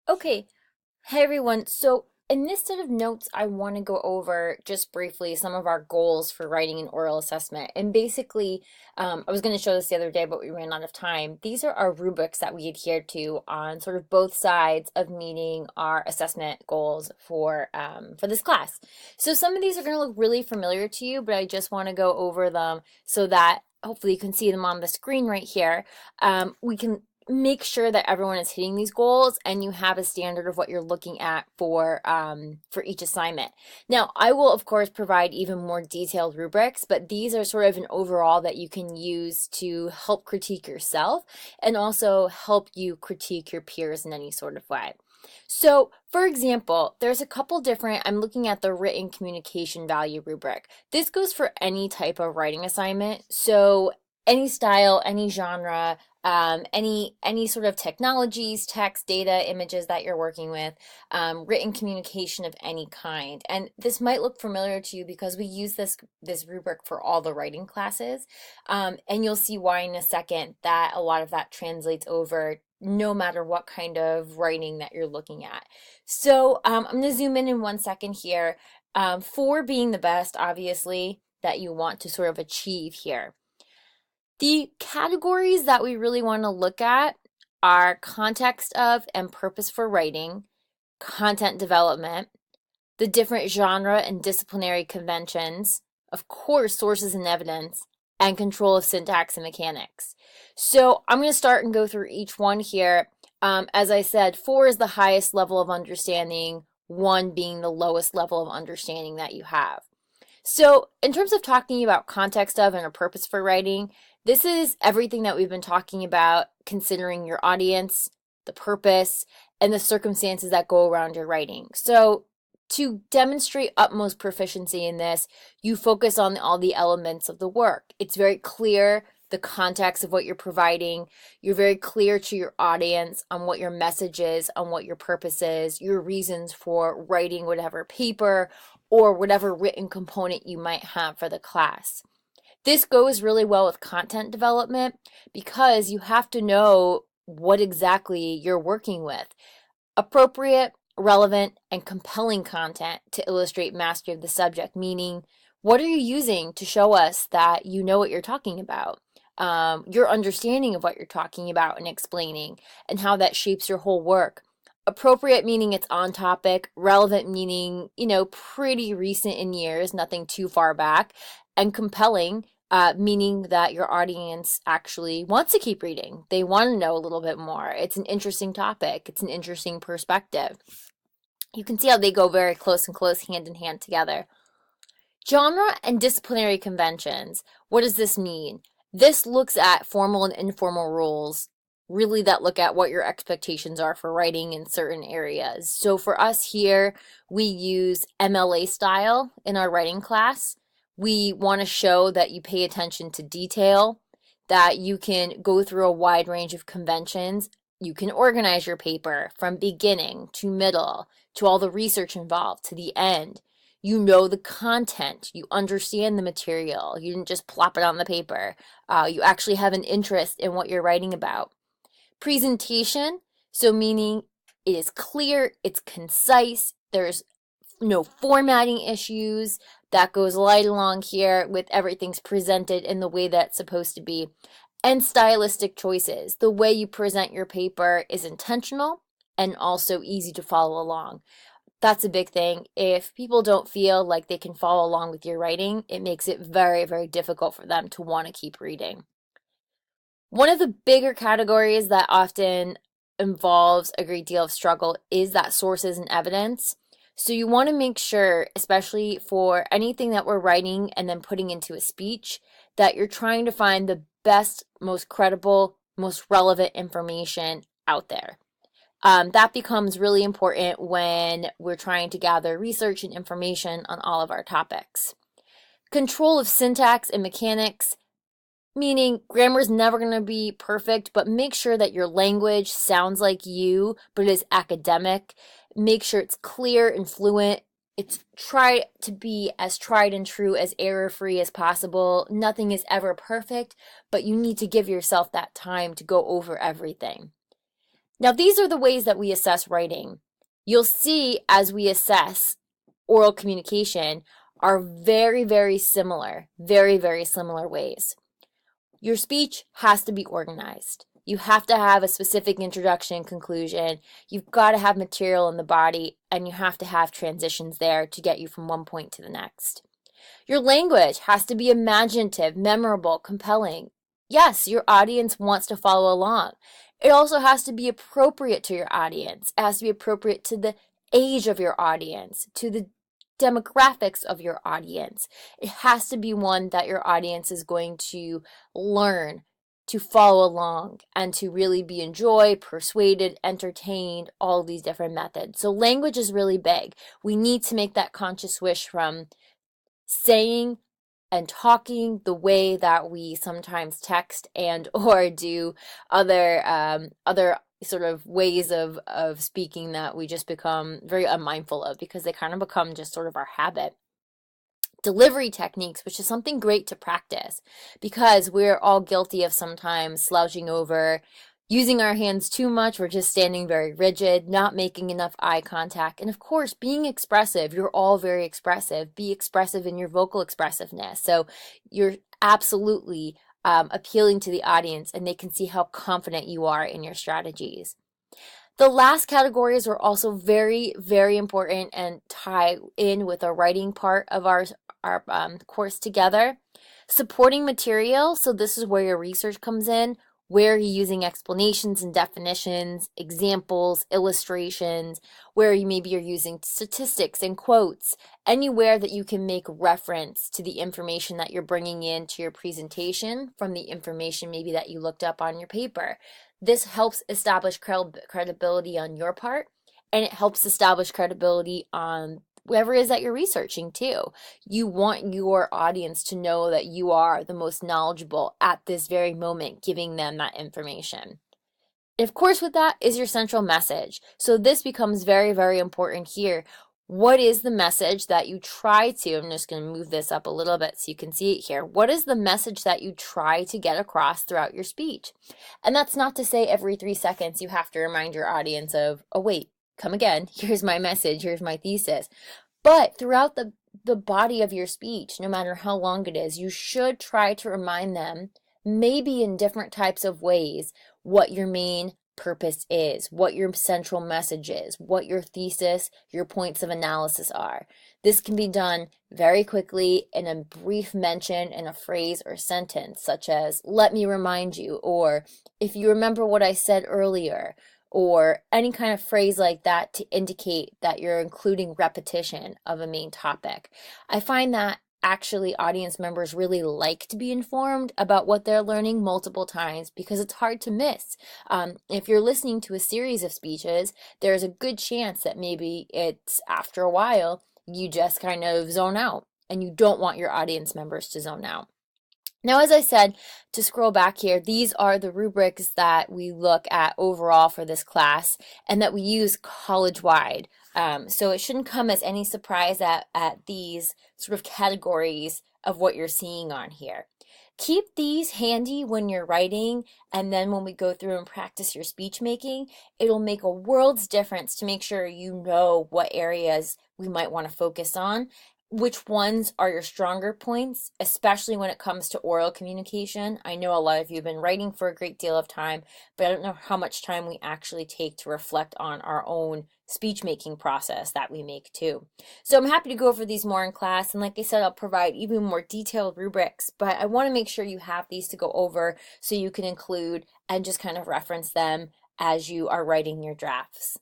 Okay, hey everyone. So in this set of notes, I want to go over just briefly some of our goals for writing an oral assessment. And basically, I was going to show this the other day, but we ran out of time. These are our rubrics that we adhere to on sort of both sides of meeting our assessment goals for this class. So some of these are going to look really familiar to you, but I just want to go over them so that hopefully you can see them on the screen right here. We can make sure that everyone is hitting these goals and you have a standard of what you're looking at for each assignment. Now, I will of course provide even more detailed rubrics, but these are sort of an overall that you can use to help critique yourself and also help you critique your peers in any sort of way. So, for example, there's a couple different, I'm looking at the written communication value rubric. This goes for any type of writing assignment. So, any style, any genre, any sort of technologies, text, data, images that you're working with, written communication of any kind. And this might look familiar to you because we use this rubric for all the writing classes. And you'll see why in a second that a lot of that translates over no matter what kind of writing that you're looking at. So I'm going to zoom in 1 second here. For being the best, obviously, that you want to sort of achieve here. The categories that we really want to look at are context of and purpose for writing, content development, the different genre and disciplinary conventions, of course, sources and evidence, and control of syntax and mechanics. So I'm going to start and go through each one here. As I said, 4 is the highest level of understanding, 1 being the lowest level of understanding that you have. So in terms of talking about context of and a purpose for writing, this is everything that we've been talking about, considering your audience, the purpose, and the circumstances that go around your writing. So to demonstrate utmost proficiency in this, you focus on all the elements of the work. It's very clear the context of what you're providing. You're very clear to your audience on what your message is, on what your purpose is, your reasons for writing whatever paper or whatever written component you might have for the class. This goes really well with content development because you have to know what exactly you're working with. Appropriate, relevant, and compelling content to illustrate mastery of the subject, meaning what are you using to show us that you know what you're talking about? Your understanding of what you're talking about and explaining, and how that shapes your whole work. Appropriate meaning it's on topic, relevant meaning, pretty recent in years, nothing too far back, and compelling, meaning that your audience actually wants to keep reading. They want to know a little bit more. It's an interesting topic. It's an interesting perspective. You can see how they go very close and close, hand in hand together. Genre and disciplinary conventions. What does this mean? This looks at formal and informal rules, really that look at what your expectations are for writing in certain areas. So for us here, we use MLA style in our writing class. We want to show that you pay attention to detail, that you can go through a wide range of conventions. You can organize your paper from beginning to middle, to all the research involved, to the end. You know the content, you understand the material, you didn't just plop it on the paper. You actually have an interest in what you're writing about. Presentation, so meaning it is clear, it's concise, there's no formatting issues, that goes right along here with everything's presented in the way that's supposed to be. And stylistic choices, the way you present your paper is intentional and also easy to follow along. That's a big thing. If people don't feel like they can follow along with your writing, it makes it very, very difficult for them to want to keep reading. One of the bigger categories that often involves a great deal of struggle is that sources and evidence. So you want to make sure, especially for anything that we're writing and then putting into a speech, that you're trying to find the best, most credible, most relevant information out there. That becomes really important when we're trying to gather research and information on all of our topics. Control of syntax and mechanics, meaning grammar is never going to be perfect, but make sure that your language sounds like you, but is academic. Make sure it's clear and fluent. It's try to be as tried and true, as error-free as possible. Nothing is ever perfect, but you need to give yourself that time to go over everything. Now, these are the ways that we assess writing. You'll see as we assess oral communication are very, very similar, very, very similar ways. Your speech has to be organized. You have to have a specific introduction and conclusion. You've got to have material in the body, and you have to have transitions there to get you from one point to the next. Your language has to be imaginative, memorable, compelling. Yes, your audience wants to follow along. It also has to be appropriate to your audience. It has to be appropriate to the age of your audience, to the demographics of your audience. It has to be one that your audience is going to learn, to follow along, and to really be enjoyed, persuaded, entertained, all these different methods. So language is really big. We need to make that conscious switch from saying and talking the way that we sometimes text and or do other sort of ways of speaking that we just become very unmindful of because they kind of become just sort of our habit. Delivery techniques, which is something great to practice because we're all guilty of sometimes slouching over, using our hands too much, we're just standing very rigid, not making enough eye contact, and of course, being expressive. You're all very expressive. Be expressive in your vocal expressiveness. So you're absolutely appealing to the audience and they can see how confident you are in your strategies. The last categories are also very, very important and tie in with the writing part of our course together. Supporting material, so this is where your research comes in, where you're using explanations and definitions, examples, illustrations, where you maybe you're using statistics and quotes, anywhere that you can make reference to the information that you're bringing into your presentation from the information maybe that you looked up on your paper. This helps establish credibility on your part, and it helps establish credibility on whoever it is that you're researching too. You want your audience to know that you are the most knowledgeable at this very moment, giving them that information. And of course, with that is your central message. So this becomes very, very important here. What is the message that you try to, I'm just going to move this up a little bit so you can see it here. What is the message that you try to get across throughout your speech? And that's not to say every 3 seconds you have to remind your audience of, oh wait, come again, here's my message, here's my thesis. But throughout the body of your speech, no matter how long it is, you should try to remind them, maybe in different types of ways, what your main purpose is, what your central message is, what your thesis, your points of analysis are. This can be done very quickly in a brief mention in a phrase or sentence, such as, let me remind you, or if you remember what I said earlier, or any kind of phrase like that to indicate that you're including repetition of a main topic. I find that actually audience members really like to be informed about what they're learning multiple times because it's hard to miss. If you're listening to a series of speeches, there's a good chance that maybe it's after a while you just kind of zone out, and you don't want your audience members to zone out. Now, as I said, to scroll back here, these are the rubrics that we look at overall for this class and that we use college-wide. So it shouldn't come as any surprise at these sort of categories of what you're seeing on here. Keep these handy when you're writing, and then when we go through and practice your speech making, it'll make a world's difference to make sure you know what areas we might want to focus on, which ones are your stronger points, especially when it comes to oral communication. I know a lot of you have been writing for a great deal of time, but I don't know how much time we actually take to reflect on our own speech making process that we make too. So I'm happy to go over these more in class, and like I said, I'll provide even more detailed rubrics, but I want to make sure you have these to go over so you can include and just kind of reference them as you are writing your drafts.